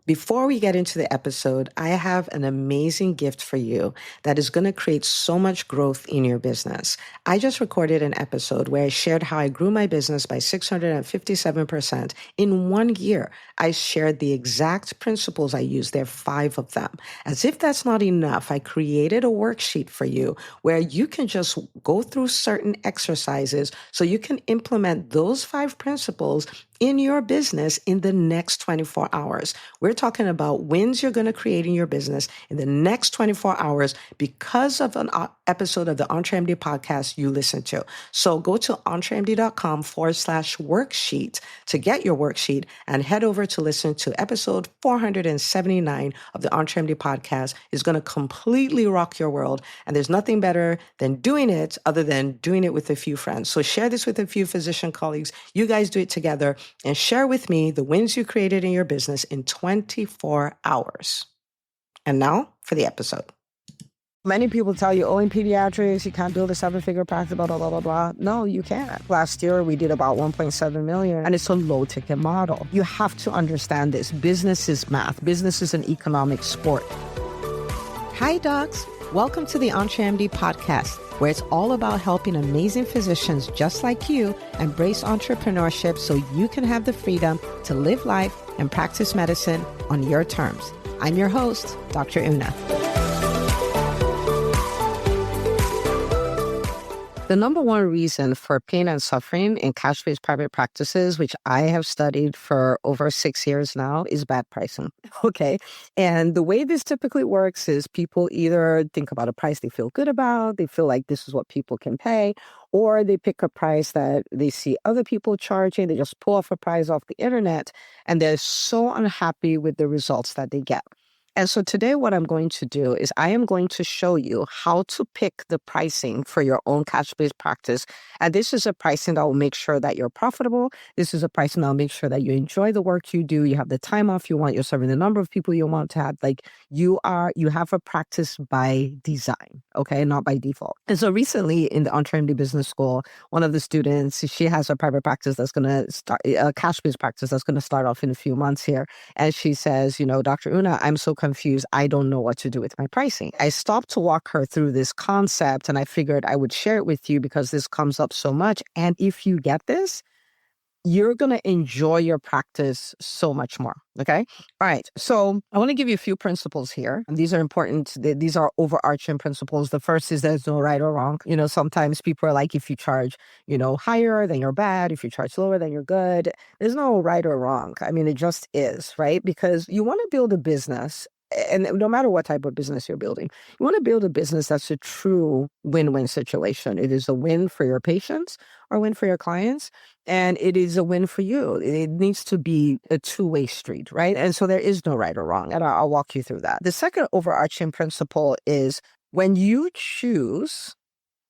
Before we get into the episode, I have an amazing gift for you that is going to create so much growth in your business. I just recorded an episode where I shared how I grew my business by 657% in 1 year. I shared the exact principles I used. There are 5 of them. As if that's not enough, I created a worksheet for you where you can just go through certain exercises so you can implement those 5 principles in your business in the next 24 hours. We're talking about wins you're going to create in your business in the next 24 hours because of an episode of the EntreMD podcast you listen to. So go to entremd.com/worksheet to get your worksheet and head over to listen to episode 479 of the EntreMD podcast. Is going to completely rock your world. And there's nothing better than doing it other than doing it with a few friends. So share this with a few physician colleagues. You guys do it together and share with me the wins you created in your business in 24 hours. And now for the episode. Many people tell you, in pediatrics, you can't build a 7-figure practice, blah, blah, blah, blah, blah. No, you can't. Last year, we did about 1.7 million, and it's a low-ticket model. You have to understand this. Business is math. Business is an economic sport. Hi, docs. Welcome to the EntreMD podcast, where it's all about helping amazing physicians just like you embrace entrepreneurship so you can have the freedom to live life and practice medicine on your terms. I'm your host, Dr. Una. The number one reason for pain and suffering in cash-based private practices, which I have studied for over 6 years now, is bad pricing. Okay. And the way this typically works is people either think about a price they feel good about, they feel like this is what people can pay, or they pick a price that they see other people charging. They just pull off a price off the internet, and they're so unhappy with the results that they get. And so today what I'm going to do is I am going to show you how to pick the pricing for your own cash-based practice. And this is a pricing that will make sure that you're profitable. This is a pricing that will make sure that you enjoy the work you do. You have the time off you want. You're serving the number of people you want to have. Like you have a practice by design, okay, not by default. And so recently in the EntreMD Business School, one of the students, she has a private practice that's going to start, a cash-based practice that's going to start off in a few months here. And she says, Dr. Una, I'm so confused. I don't know what to do with my pricing. I stopped to walk her through this concept, and I figured I would share it with you because this comes up so much. And if you get this, you're going to enjoy your practice so much more. Okay. All right. So I want to give you a few principles here. And these are important. These are overarching principles. The first is there's no right or wrong. Sometimes people are like, if you charge, higher, then you're bad. If you charge lower, then you're good. There's no right or wrong. I mean, it just is, right? Because you want to build a business. And no matter what type of business you're building, you want to build a business that's a true win-win situation. It is a win for your patients or a win for your clients, and it is a win for you. It needs to be a two-way street, right? And so there is no right or wrong, and I'll walk you through that. The second overarching principle is when you choose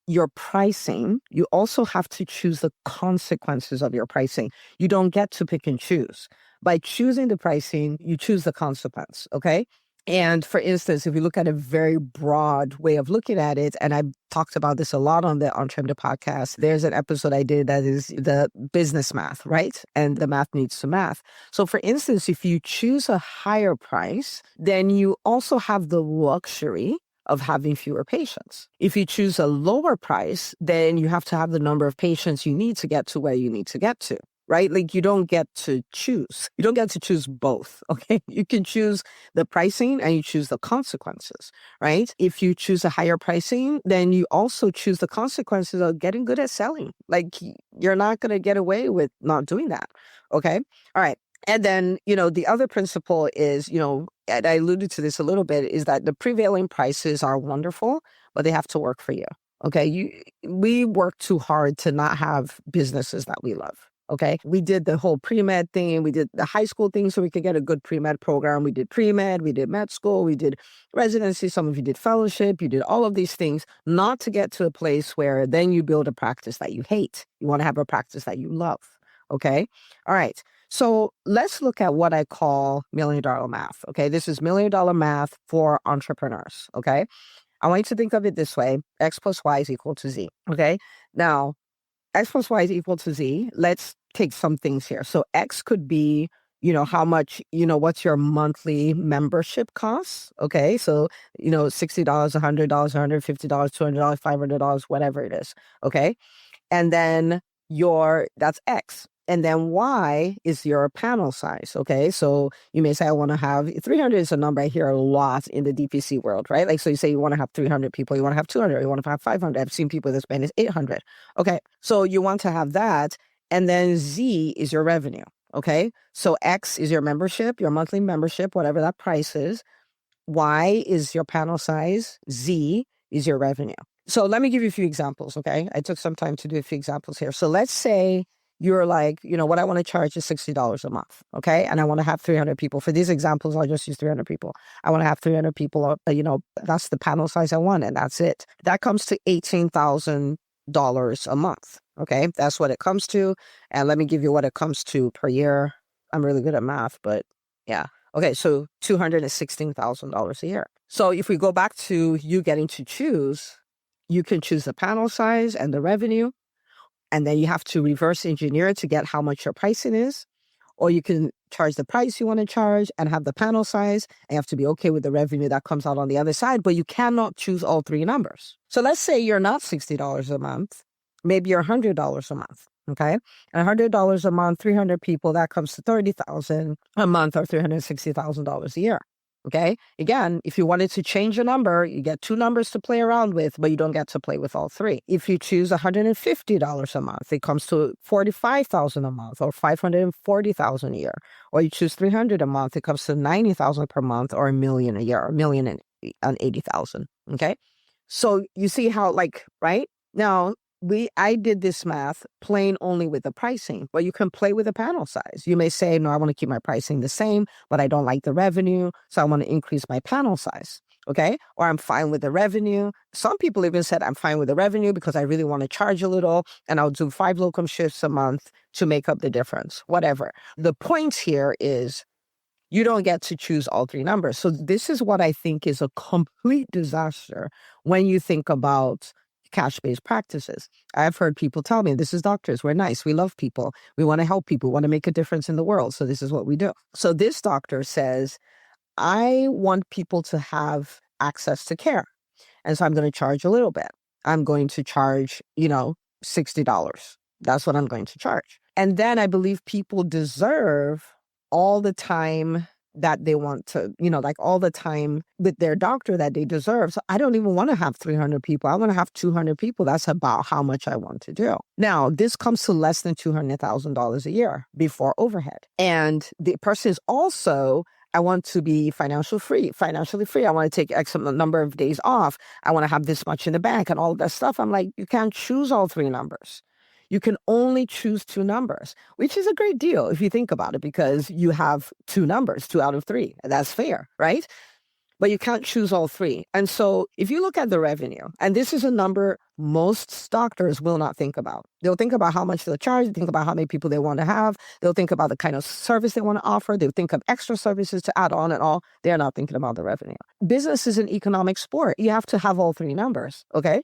your pricing, you also have to choose the consequences of your pricing. You don't get to pick and choose. By choosing the pricing, you choose the consequence, okay? And for instance, if you look at a very broad way of looking at it, and I've talked about this a lot on the EntreMD podcast, there's an episode I did that is the business math, right? And the math needs to math. So for instance, if you choose a higher price, then you also have the luxury of having fewer patients. If you choose a lower price, then you have to have the number of patients you need to get to where you need to get to. Right? Like you don't get to choose. You don't get to choose both, okay? You can choose the pricing and you choose the consequences, right? If you choose a higher pricing, then you also choose the consequences of getting good at selling. Like you're not going to get away with not doing that, okay? All right. And then, the other principle is, and I alluded to this a little bit, is that the prevailing prices are wonderful, but they have to work for you, okay? We work too hard to not have businesses that we love. Okay. We did the whole pre-med thing. We did the high school thing so we could get a good pre-med program. We did pre-med, we did med school, we did residency. Some of you did fellowship. You did all of these things, not to get to a place where then you build a practice that you hate. You want to have a practice that you love. Okay. All right. So let's look at what I call $1 million math. Okay. This is $1 million math for entrepreneurs. Okay. I want you to think of it this way. X plus Y is equal to Z. Okay. Now, X plus Y is equal to Z. Let's take some things here. So X could be how much, what's your monthly membership costs? Okay. So, $60, $100, $150, $200, $500, whatever it is. Okay. And then that's X. And then Y is your panel size. Okay. So you may say, I want to have 300 is a number I hear a lot in the DPC world, right? Like, so you say you want to have 300 people, you want to have 200, you want to have 500. I've seen people that spend is 800. Okay. So you want to have that. And then Z is your revenue. Okay. So X is your membership, your monthly membership, whatever that price is. Y is your panel size. Z is your revenue. So let me give you a few examples, okay? I took some time to do a few examples here. So let's say you're like, what I want to charge is $60 a month, okay? And I want to have 300 people. For these examples, I'll just use 300 people. I want to have 300 people, that's the panel size I want, and that's it. That comes to $18,000 a month, okay? That's what it comes to. And let me give you what it comes to per year. I'm really good at math, but yeah. Okay, so $216,000 a year. So if we go back to you getting to choose, you can choose the panel size and the revenue, and then you have to reverse engineer to get how much your pricing is. Or you can charge the price you want to charge and have the panel size, and you have to be okay with the revenue that comes out on the other side, but you cannot choose all three numbers. So let's say you're not $60 a month, maybe you're $100 a month. Okay. And $100 a month, 300 people, that comes to $30,000 a month or $360,000 a year. Okay. Again, if you wanted to change a number, you get two numbers to play around with, but you don't get to play with all three. If you choose $150 a month, it comes to $45,000 a month or $540,000 a year. Or you choose $300 a month, it comes to $90,000 per month or $1 million a year, $1,080,000. Okay. So you see how, right now, I did this math plain only with the pricing, but you can play with the panel size. You may say, no, I want to keep my pricing the same, but I don't like the revenue, so I want to increase my panel size. Okay. Or I'm fine with the revenue. Some people even said, I'm fine with the revenue because I really want to charge a little, and I'll do 5 locum shifts a month to make up the difference, whatever. The point here is you don't get to choose all three numbers. So this is what I think is a complete disaster when you think about cash-based practices. I've heard people tell me, this is doctors. We're nice. We love people. We want to help people, want to make a difference in the world. So this is what we do. So this doctor says, I want people to have access to care. And so I'm going to charge a little bit. I'm going to charge, $60. That's what I'm going to charge. And then I believe people deserve all the time that they want to, all the time with their doctor that they deserve. So I don't even want to have 300 people. I want to have 200 people. That's about how much I want to do. Now, this comes to less than $200,000 a year before overhead. And the person is also, I want to be financially free. I want to take X number of days off. I want to have this much in the bank and all of that stuff. I'm like, you can't choose all three numbers. You can only choose two numbers, which is a great deal if you think about it, because you have two numbers, 2 out of 3. And that's fair, right? But you can't choose all three. And so if you look at the revenue, and this is a number most doctors will not think about. They'll think about how much they'll charge, think about how many people they want to have. They'll think about the kind of service they want to offer. They'll think of extra services to add on and all. They're not thinking about the revenue. Business is an economic sport. You have to have all three numbers. Okay.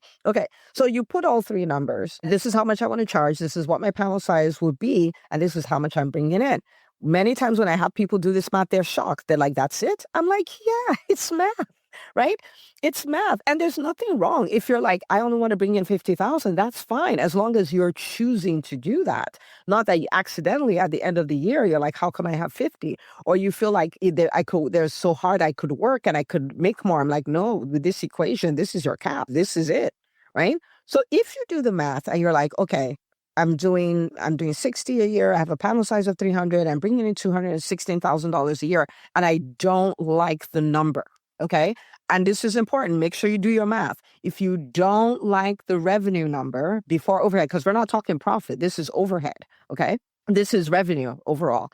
So you put all three numbers. This is how much I want to charge. This is what my panel size would be. And this is how much I'm bringing in. Many times when I have people do this math, they're shocked. They're like, that's it? I'm like, yeah, it's math, right? It's math. And there's nothing wrong. If you're like, I only want to bring in 50,000, that's fine. As long as you're choosing to do that. Not that you accidentally at the end of the year, you're like, how come I have 50? Or you feel like there's so hard I could work and I could make more. I'm like, no, with this equation, this is your cap. This is it, right? So if you do the math and you're like, okay, I'm doing 60 a year. I have a panel size of 300. I'm bringing in $216,000 a year, and I don't like the number. Okay. And this is important. Make sure you do your math. If you don't like the revenue number before overhead, because we're not talking profit, this is overhead. Okay. This is revenue overall.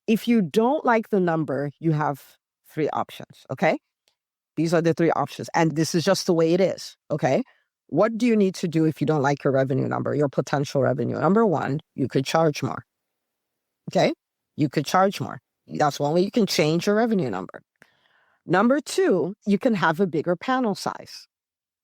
If you don't like the number, you have 3 options. Okay. These are the 3 options. And this is just the way it is. Okay. What do you need to do if you don't like your revenue number, your potential revenue? Number 1, you could charge more. Okay? You could charge more. That's one way you can change your revenue number. Number 2, you can have a bigger panel size.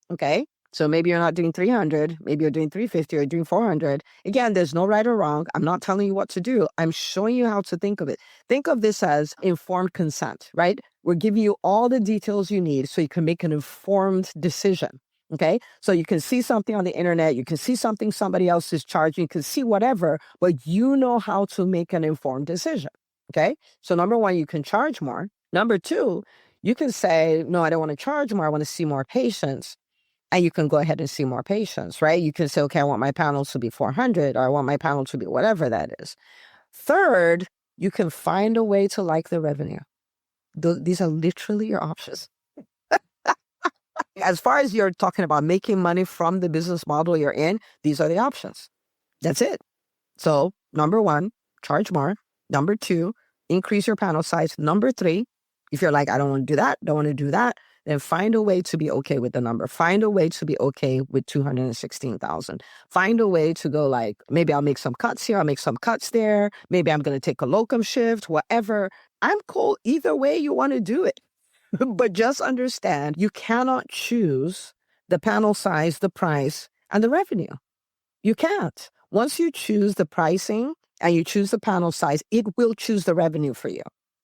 Okay? So maybe you're not doing 300, maybe you're doing 350 or doing 400. Again, there's no right or wrong. I'm not telling you what to do. I'm showing you how to think of it. Think of this as informed consent, right? We're giving you all the details you need so you can make an informed decision. Okay. So you can see something on the internet, you can see something somebody else is charging, you can see whatever, but you know how to make an informed decision. Okay. So number one, you can charge more. Number two, you can say, no, I don't want to charge more. I want to see more patients. And you can go ahead and see more patients, right? You can say, okay, I want my panel to be 400, or I want my panel to be whatever that is. Third, you can find a way to like the revenue. These are literally your options. As far as you're talking about making money from the business model you're in, these are the options. That's it. So number one, charge more. Number two, increase your panel size. Number three, if you're like, I don't want to do that, don't want to do that, then find a way to be okay with the number. Find a way to be okay with 216,000. Find a way to go like, maybe I'll make some cuts here, I'll make some cuts there. Maybe I'm going to take a locum shift, whatever. I'm cool either way you want to do it. But just understand, you cannot choose the panel size, the price, and the revenue. You can't. Once you choose the pricing and you choose the panel size, it will choose the revenue for you.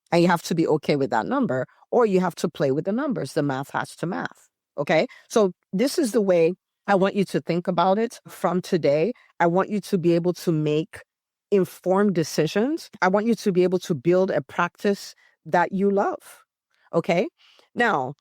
And you have to be okay with that number, or you have to play with the numbers. The math has to math. Okay. So this is the way I want you to think about it from today. I want you to be able to make informed decisions. I want you to be able to build a practice that you love. Okay. Now,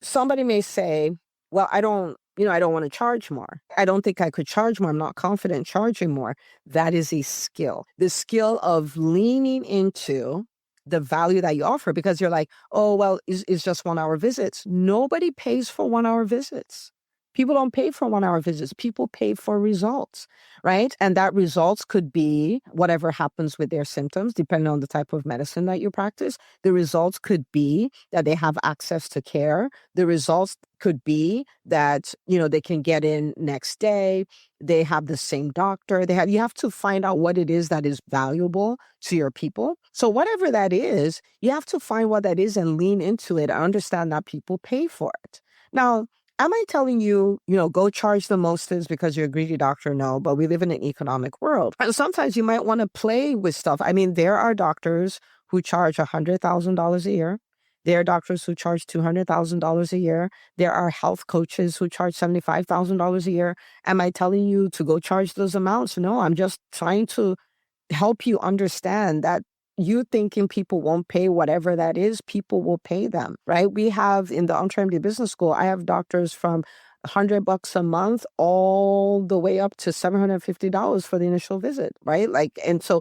somebody may say, well, I don't want to charge more. I don't think I could charge more. I'm not confident charging more. That is a skill. The skill of leaning into the value that you offer, because you're like, oh, well, it's just 1 hour visits. Nobody pays for 1 hour visits. People don't pay for 1 hour visits. People pay for results, right? And that results could be whatever happens with their symptoms, depending on the type of medicine that you practice. The results could be that they have access to care. The results could be that, they can get in next day. They have the same doctor. You have to find out what it is that is valuable to your people. So whatever that is, you have to find what that is and lean into it and understand that people pay for it. Now, am I telling you, go charge the mostest because you're a greedy doctor? No, but we live in an economic world. And sometimes you might want to play with stuff. I mean, there are doctors who charge $100,000 a year. There are doctors who charge $200,000 a year. There are health coaches who charge $75,000 a year. Am I telling you to go charge those amounts? No, I'm just trying to help you understand that you thinking people won't pay whatever that is, people will pay them, right? We have in the UntraMD Business School, I have doctors from $100 a month all the way up to $750 for the initial visit, right? And so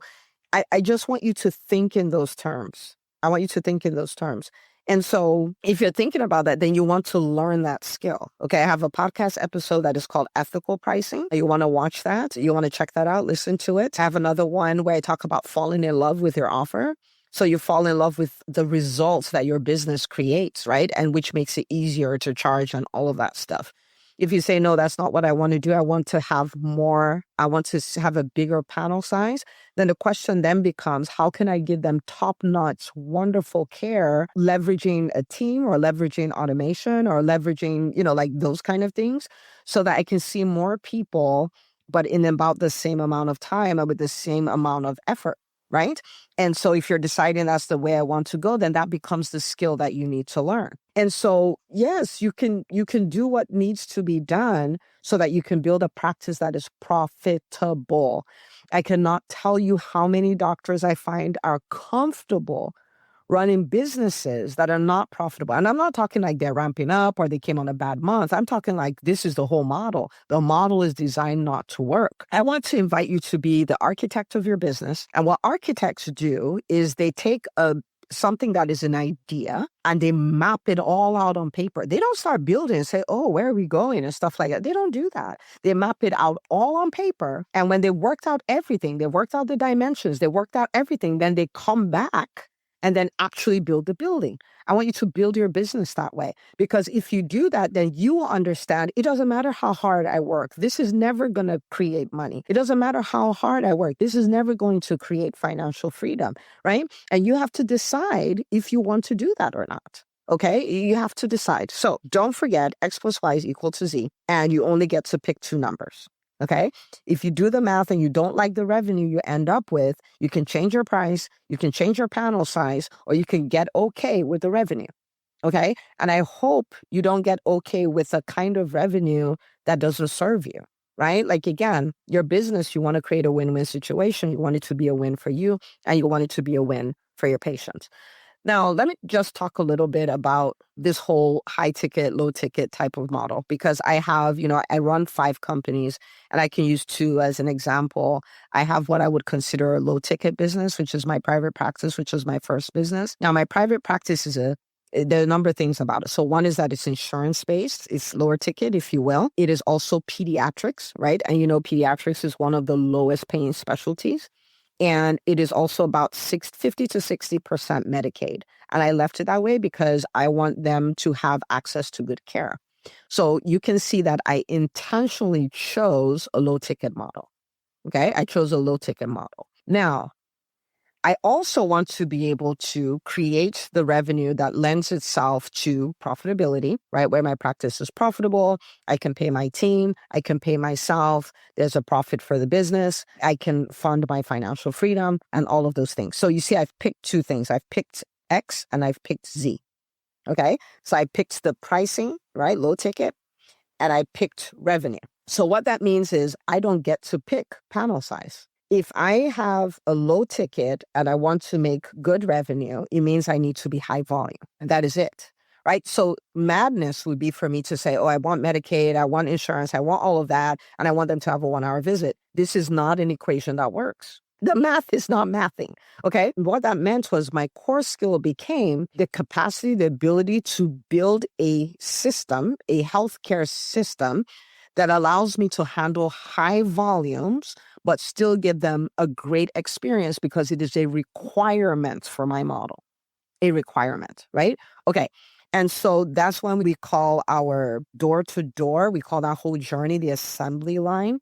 I just want you to think in those terms. I want you to think in those terms. And so if you're thinking about that, then you want to learn that skill. Okay, I have a podcast episode that is called Ethical Pricing. You want to watch that. You want to check that out, listen to it. I have another one where I talk about falling in love with your offer. So you fall in love with the results that your business creates, right? And which makes it easier to charge and all of that stuff. If you say, no, that's not what I want to do, I want to have more, I want to have a bigger panel size, then the question then becomes, how can I give them top-notch, wonderful care, leveraging a team or leveraging automation or leveraging, like those kind of things, so that I can see more people, but in about the same amount of time and with the same amount of effort, right? And so if you're deciding that's the way I want to go, then that becomes the skill that you need to learn. And so, yes, you can do what needs to be done so that you can build a practice that is profitable. I cannot tell you how many doctors I find are comfortable running businesses that are not profitable. And I'm not talking like they're ramping up or they came on a bad month. I'm talking like this is the whole model. The model is designed not to work. I want to invite you to be the architect of your business. And what architects do is they take something that is an idea and they map it all out on paper. They don't start building and say, oh, where are we going and stuff like that. They don't do that. They map it out all on paper. And when they worked out everything, they worked out the dimensions, they worked out everything, then they come back and then actually build the building. I want you to build your business that way, because if you do that, then you will understand it doesn't matter how hard I work. This is never going to create money. It doesn't matter how hard I work. This is never going to create financial freedom, right? And you have to decide if you want to do that or not. Okay, you have to decide. So don't forget X plus Y is equal to Z, and you only get to pick two numbers. Okay, if you do the math and you don't like the revenue you end up with, you can change your price, you can change your panel size, or you can get okay with the revenue. Okay, and I hope you don't get okay with a kind of revenue that doesn't serve you. Right? Like, again, your business, you want to create a win-win situation. You want it to be a win for you, and you want it to be a win for your patient. Now, let me just talk a little bit about this whole high ticket, low ticket type of model, because I have, I run 5 companies, and I can use 2 as an example. I have what I would consider a low ticket business, which is my private practice, which is my first business. Now, my private practice there are a number of things about it. So one is that it's insurance based. It's lower ticket, if you will. It is also pediatrics, right? And pediatrics is one of the lowest paying specialties. And it is also about 50 to 60% Medicaid. And I left it that way because I want them to have access to good care. So you can see that I intentionally chose a low ticket model. Okay. I chose a low ticket model. Now, I also want to be able to create the revenue that lends itself to profitability, right? Where my practice is profitable, I can pay my team, I can pay myself, there's a profit for the business, I can fund my financial freedom and all of those things. So you see, I've picked 2 things. I've picked X and I've picked Z. Okay. So I picked the pricing, right? Low ticket, and I picked revenue. So what that means is I don't get to pick panel size. If I have a low ticket and I want to make good revenue, it means I need to be high volume. And that is it, right? So madness would be for me to say, oh, I want Medicaid, I want insurance, I want all of that, and I want them to have a 1-hour visit. This is not an equation that works. The math is not mathing. Okay. What that meant was my core skill became the capacity, the ability to build a system, a healthcare system that allows me to handle high volumes, but still give them a great experience because it is a requirement for my model. A requirement, right? Okay. And so that's when we call our door to door, we call that whole journey the assembly line.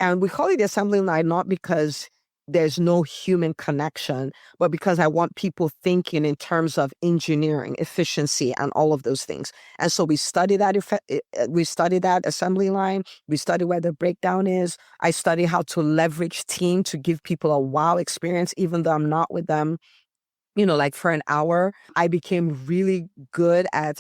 And we call it the assembly line not because there's no human connection, but because I want people thinking in terms of engineering, efficiency, and all of those things. And so we study that assembly line. We study where the breakdown is. I study how to leverage team to give people a wow experience, even though I'm not with them like for an hour. I became really good at,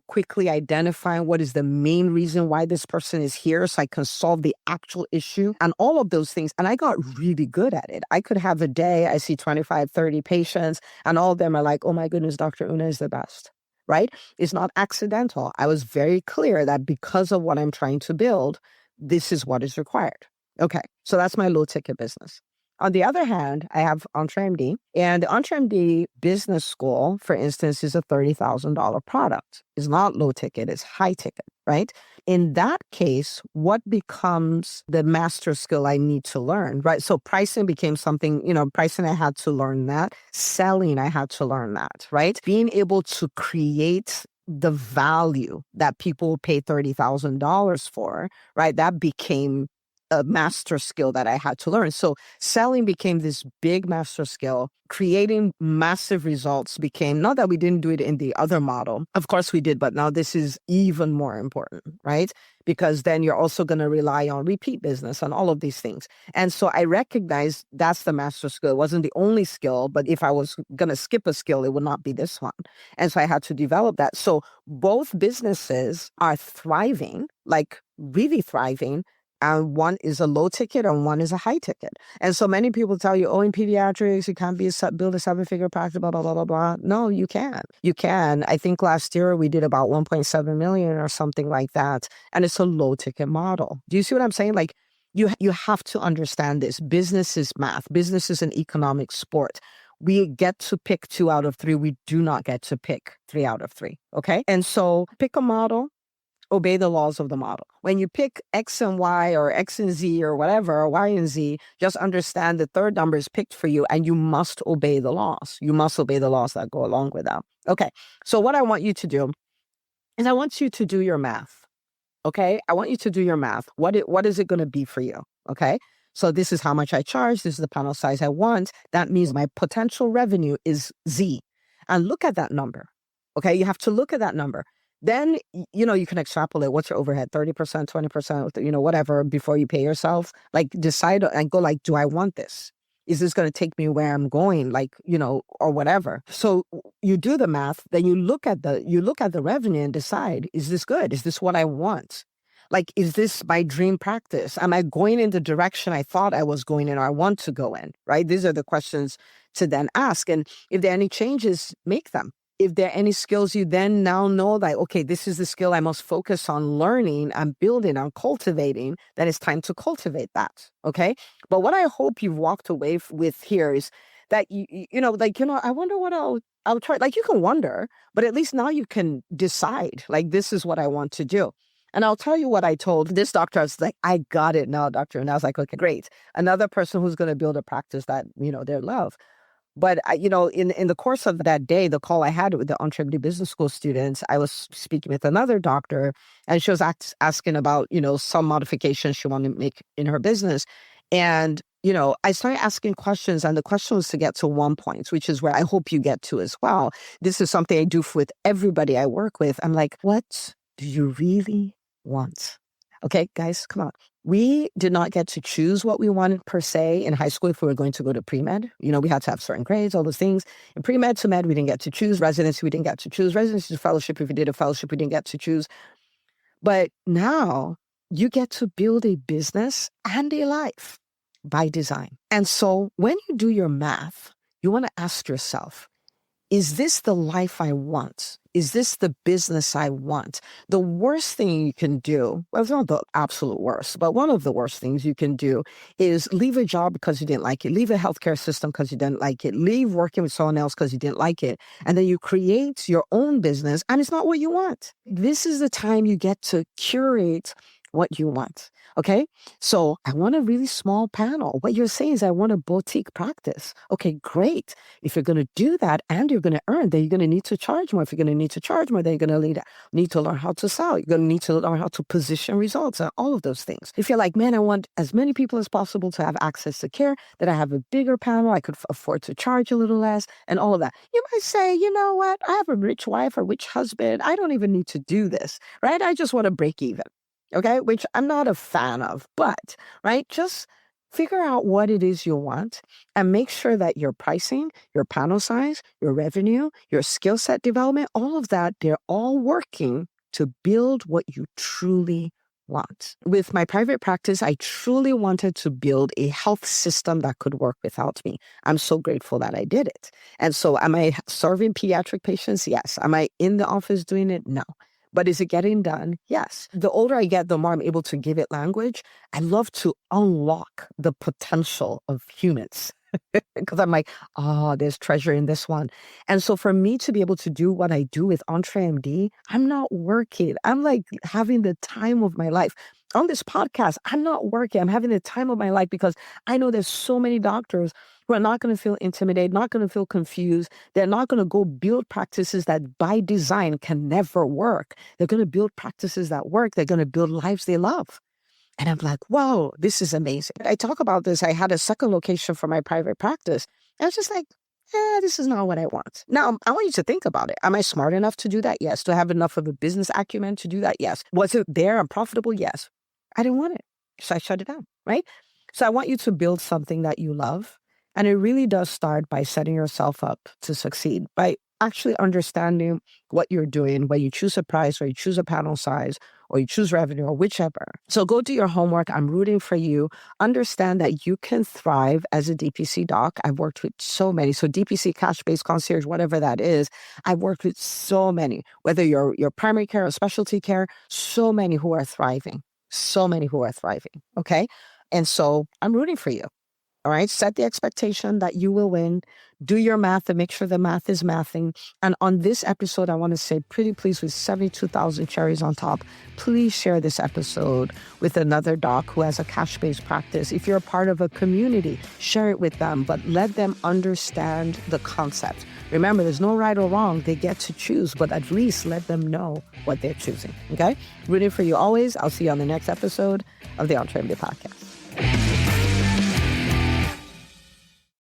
quickly identifying what is the main reason why this person is here so I can solve the actual issue and all of those things. And I got really good at it. I could have a day, I see 25, 30 patients, and all of them are like, oh my goodness, Dr. Una is the best, right? It's not accidental. I was very clear that because of what I'm trying to build, this is what is required. Okay, so that's my low ticket business. On the other hand, I have EntreMD, and the EntreMD Business School, for instance, is a $30,000 product. It's not low ticket, it's high ticket, right? In that case, what becomes the master skill I need to learn, right? So pricing became something, pricing, I had to learn that. Selling, I had to learn that, right? Being able to create the value that people pay $30,000 for, right? That became a master skill that I had to learn. So selling became this big master skill. Creating massive results became, not that we didn't do it in the other model. Of course we did, but now this is even more important, right? Because then you're also going to rely on repeat business and all of these things. And so I recognized that's the master skill. It wasn't the only skill, but if I was going to skip a skill, it would not be this one. And so I had to develop that. So both businesses are thriving, like really thriving, and one is a low ticket and one is a high ticket. And so many people tell you, oh, in pediatrics, you can't build a 7-figure practice, blah, blah, blah, blah, blah. No, you can. You can. I think last year we did about 1.7 million or something like that. And it's a low ticket model. Do you see what I'm saying? Like, you have to understand this. Business is math. Business is an economic sport. We get to pick 2 out of 3. We do not get to pick 3 out of 3. Okay. And so pick a model. Obey the laws of the model. When you pick X and Y or X and Z or whatever, or Y and Z, just understand the third number is picked for you and you must obey the laws. You must obey the laws that go along with that. Okay. So what I want you to do is I want you to do your math. Okay. I want you to do your math. What is it going to be for you? Okay. So this is how much I charge. This is the panel size I want. That means my potential revenue is Z. And look at that number. Okay, you have to look at that number. Then, you can extrapolate what's your overhead, 30%, 20%, whatever, before you pay yourself. Like decide and go like, do I want this? Is this going to take me where I'm going? Like, or whatever. So you do the math, then you look at the revenue and decide, is this good? Is this what I want? Like, is this my dream practice? Am I going in the direction I thought I was going in or I want to go in? Right? These are the questions to then ask. And if there are any changes, make them. If there are any skills you then now know that, okay, this is the skill I must focus on learning and building and cultivating, then it's time to cultivate that. Okay. But what I hope you've walked away with here is that, I wonder what I'll try. Like, you can wonder, but at least now you can decide, like, this is what I want to do. And I'll tell you what I told this doctor. I was like, I got it now, doctor. And I was like, okay, great. Another person who's going to build a practice that, they love. But, in the course of that day, the call I had with the Entrepreneur Business School students, I was speaking with another doctor, and she was asking about, some modifications she wanted to make in her business. And, I started asking questions, and the question was to get to one point, which is where I hope you get to as well. This is something I do with everybody I work with. I'm like, what do you really want? Okay, guys, come on. We did not get to choose what we wanted per se in high school if we were going to go to pre-med. We had to have certain grades, all those things. In pre-med to med, we didn't get to choose. Residency, we didn't get to choose. Residency to fellowship, if we did a fellowship, we didn't get to choose. But now you get to build a business and a life by design. And so when you do your math, you want to ask yourself, is this the life I want? Is this the business I want? The worst thing you can do, well, it's not the absolute worst, but one of the worst things you can do is leave a job because you didn't like it, leave a healthcare system because you didn't like it, leave working with someone else because you didn't like it, and then you create your own business and it's not what you want. This is the time you get to curate what you want. Okay. So I want a really small panel. What you're saying is I want a boutique practice. Okay, great. If you're going to do that and you're going to earn, then you're going to need to charge more. If you're going to need to charge more, then you're going to need to learn how to sell. You're going to need to learn how to position results and all of those things. If you're like, man, I want as many people as possible to have access to care, that I have a bigger panel, I could afford to charge a little less and all of that. You might say, you know what? I have a rich wife or rich husband. I don't even need to do this, right? I just want to break even. Okay, which I'm not a fan of, but, right, just figure out what it is you want and make sure that your pricing, your panel size, your revenue, your skill set development, all of that, they're all working to build what you truly want. With my private practice, I truly wanted to build a health system that could work without me. I'm so grateful that I did it. And so am I serving pediatric patients? Yes. Am I in the office doing it? No. But is it getting done? Yes. The older I get, the more I'm able to give it language. I love to unlock the potential of humans because I'm like, there's treasure in this one. And so for me to be able to do what I do with EntreMD, I'm not working. I'm like having the time of my life. On this podcast, I'm not working. I'm having the time of my life because I know there's so many doctors who are not going to feel intimidated, not going to feel confused. They're not going to go build practices that by design can never work. They're going to build practices that work. They're going to build lives they love. And I'm like, whoa, this is amazing. I talk about this. I had a second location for my private practice. I was just like, this is not what I want. Now, I want you to think about it. Am I smart enough to do that? Yes. Do I have enough of a business acumen to do that? Yes. Was it there and profitable? Yes. I didn't want it. So I shut it down, right? So I want you to build something that you love. And it really does start by setting yourself up to succeed, by actually understanding what you're doing, when you choose a price or you choose a panel size or you choose revenue or whichever. So go do your homework. I'm rooting for you. Understand that you can thrive as a DPC doc. I've worked with so many. So DPC, cash-based concierge, whatever that is, I've worked with so many, whether you're primary care or specialty care, so many who are thriving. So many who are thriving. Okay. And so I'm rooting for you. All right. Set the expectation that you will win. Do your math and make sure the math is mathing. And on this episode, I want to say pretty please with 72,000 cherries on top, please share this episode with another doc who has a cash-based practice. If you're a part of a community, share it with them, but let them understand the concept. Remember, there's no right or wrong. They get to choose, but at least let them know what they're choosing. Okay. Rooting for you always. I'll see you on the next episode of the EntreMD podcast.